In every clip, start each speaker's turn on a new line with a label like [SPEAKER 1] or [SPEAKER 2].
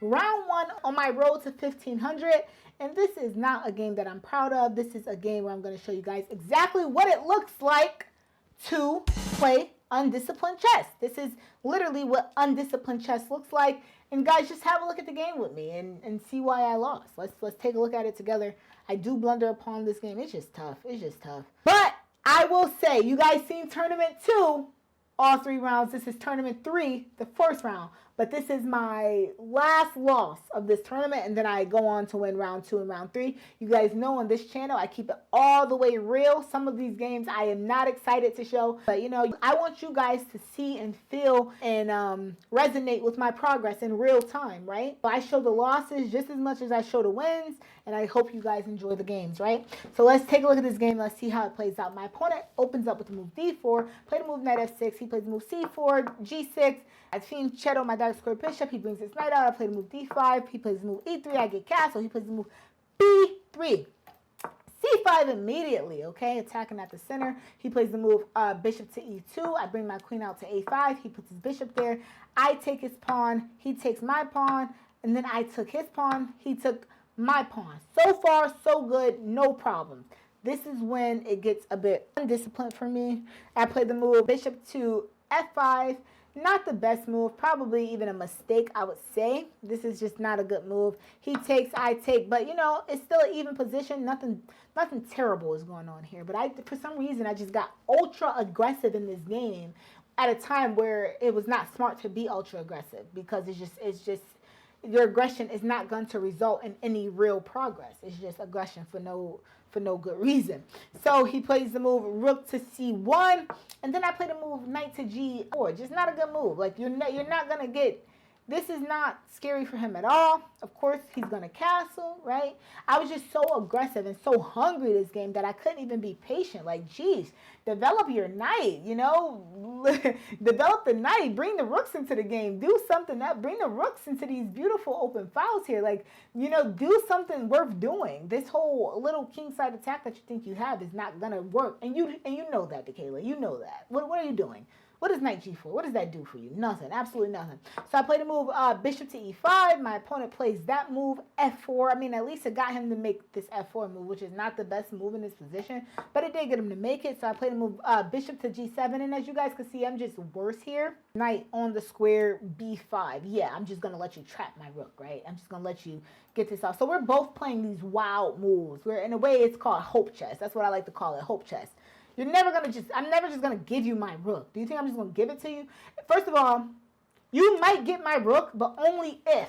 [SPEAKER 1] Round 1 on my road to 1500. And this is not a game that I'm proud of. This is a game where I'm going to show you guys exactly what it looks like to play undisciplined chess. This is literally what undisciplined chess looks like. And guys, just have a look at the game with me and see why I lost. Let's take a look at it together. I do blunder upon this game. It's just tough. It's just tough. But I will say, you guys seen tournament 2, all 3 rounds. This is tournament 3, the first round. But this is my last loss of this tournament, and then I go on to win round 2 and round 3. You guys know on this channel, I keep it all the way real. Some of these games I am not excited to show, but you know, I want you guys to see and feel and resonate with my progress in real time, right? So I show the losses just as much as I show the wins, and I hope you guys enjoy the games, right? So let's take a look at this game. Let's see how it plays out. My opponent opens up with the move d4, play the move knight f6. He plays the move c4, g6. I've seen Cheto, my dark square bishop. He brings his knight out. I play the move d5. He plays the move e3. I get castle. He plays the move b3. c5 immediately, okay? Attacking at the center. He plays the move bishop to e2. I bring my queen out to a5. He puts his bishop there. I take his pawn. He takes my pawn. And then I took his pawn. He took my pawn. So far, so good. No problems. This is when it gets a bit undisciplined for me. I play the move bishop to f5. Not the best move, probably even a mistake, I would say. This is just not a good move. He takes, I take, but you know, it's still an even position. Nothing terrible is going on here. But for some reason, I just got ultra aggressive in this game at a time where it was not smart to be ultra aggressive, because it's just your aggression is not going to result in any real progress. It's just aggression for no good reason. So he plays the move rook to c1, and then I play the move knight to g4. Just not a good move. Like you're not gonna get. This is not scary for him at all. Of course, he's gonna castle, right? I was just so aggressive and so hungry this game that I couldn't even be patient. Like, geez, develop your knight, you know? Develop the knight. Bring the rooks into the game. Do something that bring the rooks into these beautiful open files here. Like, you know, do something worth doing. This whole little kingside attack that you think you have is not gonna work, and you know that, Dakayla. You know that. What are you doing? What is knight g4? What does that do for you? Nothing. Absolutely nothing. So I play the move bishop to e5. My opponent plays that move f4. I mean, at least it got him to make this f4 move, which is not the best move in this position, but it did get him to make it. So I play the move bishop to g7. And as you guys can see, I'm just worse here. Knight on the square b5. Yeah, I'm just going to let you trap my rook, right? I'm just going to let you get this off. So we're both playing these wild moves. In a way, it's called hope chess. That's what I like to call it, hope chess. I'm never just going to give you my rook. Do you think I'm just going to give it to you? First of all, you might get my rook, but only if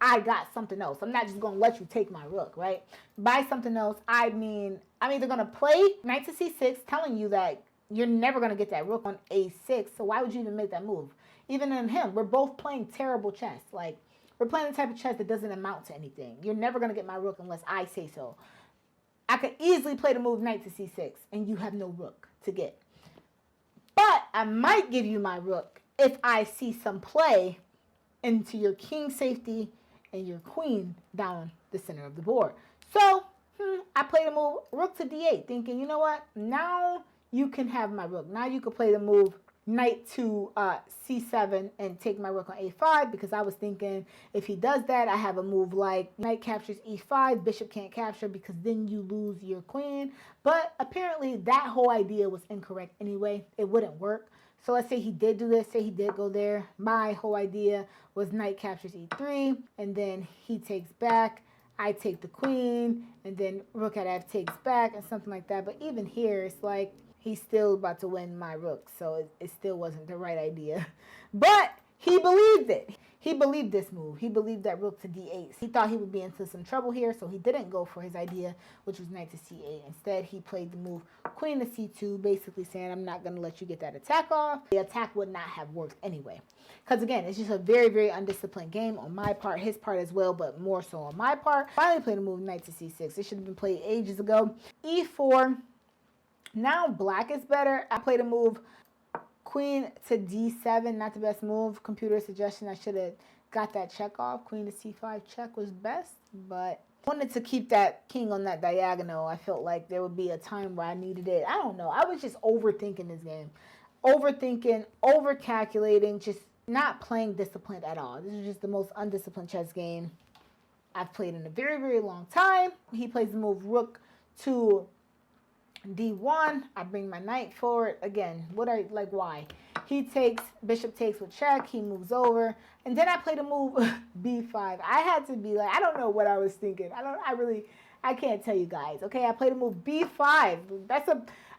[SPEAKER 1] I got something else. I'm not just going to let you take my rook, right? By something else, I mean, I'm either going to play knight to c6, telling you that you're never going to get that rook on a6, so why would you even make that move? Even in him, we're both playing terrible chess. Like, we're playing the type of chess that doesn't amount to anything. You're never going to get my rook unless I say so. I could easily play the move knight to c6, and you have no rook to get. But I might give you my rook if I see some play into your king safety and your queen down the center of the board. So I play the move rook to d8, thinking, you know what? Now you can have my rook. Now you can play the move knight to c7 and take my rook on a5, because I was thinking if he does that, I have a move like knight captures e5, bishop can't capture, because then you lose your queen. But apparently that whole idea was incorrect anyway. It wouldn't work. So let's say he did do this, say he did go there. My whole idea was knight captures e3, and then he takes back. I take the queen, and then rook at f takes back, and something like that. But even here, it's like he's still about to win my rook, so it still wasn't the right idea. But he believed it. He believed this move. He believed that rook to d8. He thought he would be into some trouble here, so he didn't go for his idea, which was knight to c8. Instead, he played the move queen to c2, basically saying, I'm not going to let you get that attack off. The attack would not have worked anyway. Because, again, it's just a very, very undisciplined game on my part, his part as well, but more so on my part. Finally played the move knight to c6. It should have been played ages ago. e4. Now black is better. I played a move queen to d7, not the best move. Computer suggestion, I should have got that check off. Queen to c5 check was best, but I wanted to keep that king on that diagonal. I felt like there would be a time where I needed it. I don't know. I was just overthinking this game. Overthinking, overcalculating, just not playing disciplined at all. This is just the most undisciplined chess game I've played in a very, very long time. He plays the move rook to d1. I bring my knight forward. Again, why? He takes, bishop takes with check. He moves over. And then I play the move b5. I had to be like, I don't know what I was thinking. I can't tell you guys. Okay, I played the move b5.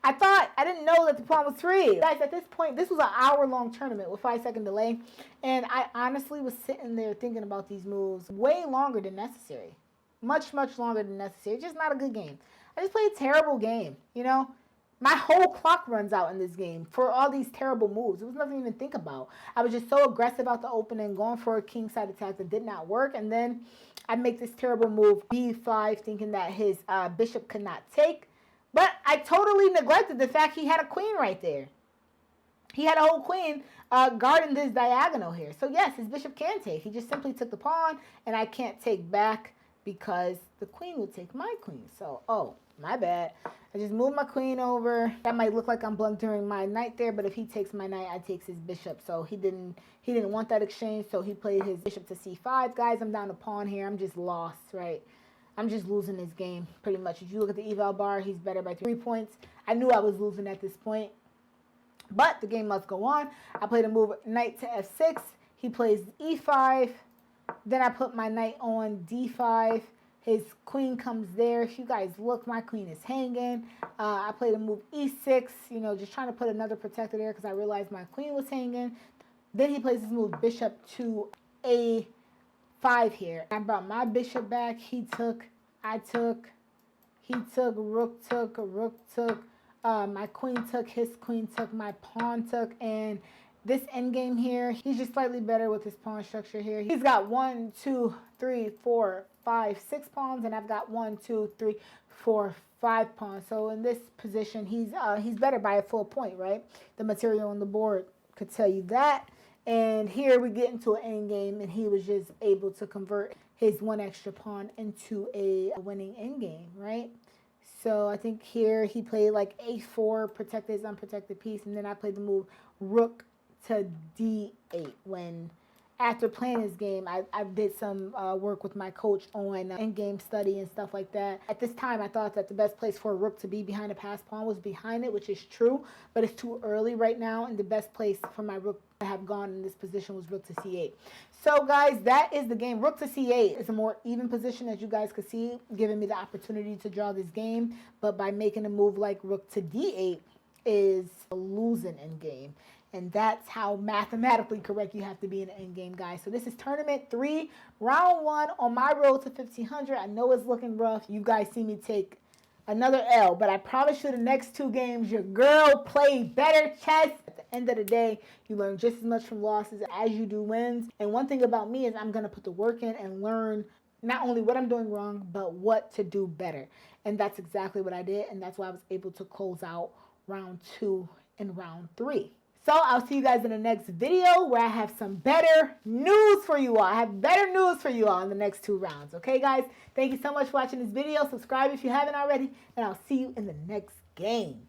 [SPEAKER 1] I didn't know that the pawn was free. Guys, at this point, this was an hour-long tournament with 5-second delay. And I honestly was sitting there thinking about these moves way longer than necessary. Much, much longer than necessary. Just not a good game. I just played a terrible game, you know? My whole clock runs out in this game for all these terrible moves. It was nothing to even think about. I was just so aggressive out the opening, going for a kingside attack that did not work. And then I make this terrible move, b5, thinking that his bishop could not take. But I totally neglected the fact he had a queen right there. He had a whole queen guarding this diagonal here. So yes, his bishop can take. He just simply took the pawn, and I can't take back because the queen would take my queen. So, oh, my bad. I just moved my queen over. That might look like I'm blundering my knight there, but if he takes my knight, I take his bishop. So he didn't want that exchange, so he played his bishop to c5. Guys, I'm down a pawn here. I'm just lost, right? I'm just losing this game pretty much. If you look at the eval bar, he's better by 3 points. I knew I was losing at this point, but the game must go on. I played a move knight to f6. He plays e5. Then I put my knight on d5. His queen comes there. If you guys look, my queen is hanging. I played a move e6, you know, just trying to put another protector there because I realized my queen was hanging. Then he plays this move bishop to a5 here. I brought my bishop back. He took, I took, he took, rook took, my queen took, his queen took, my pawn took, and this endgame here, he's just slightly better with his pawn structure here. He's got 1, 2, 3, 4, 5, 6 pawns, and I've got 1, 2, 3, 4, 5 pawns. So in this position, he's better by a full point, right? The material on the board could tell you that. And here we get into an endgame, and he was just able to convert his one extra pawn into a winning endgame, right? So I think here he played like a4, protect his unprotected piece, and then I played the move rook to d8. When after playing this game, I did some work with my coach on in-game study and stuff like that. At this time, I thought that the best place for a rook to be behind a passed pawn was behind it, which is true, but it's too early right now, and the best place for my rook to have gone in this position was rook to c8. So guys, that is the game. Rook to c8 is a more even position, as you guys could see, giving me the opportunity to draw this game, but by making a move like rook to d8 is a losing endgame. And that's how mathematically correct you have to be in the endgame, guys. So this is tournament 3, round 1 on my road to 1500. I know it's looking rough. You guys see me take another L, but I promise you the next 2 games, your girl played better chess. At the end of the day, you learn just as much from losses as you do wins. And one thing about me is I'm going to put the work in and learn not only what I'm doing wrong, but what to do better. And that's exactly what I did. And that's why I was able to close out round 2 and round 3. So I'll see you guys in the next video where I have some better news for you all. I have better news for you all in the next 2 rounds. Okay, guys? Thank you so much for watching this video. Subscribe if you haven't already, and I'll see you in the next game.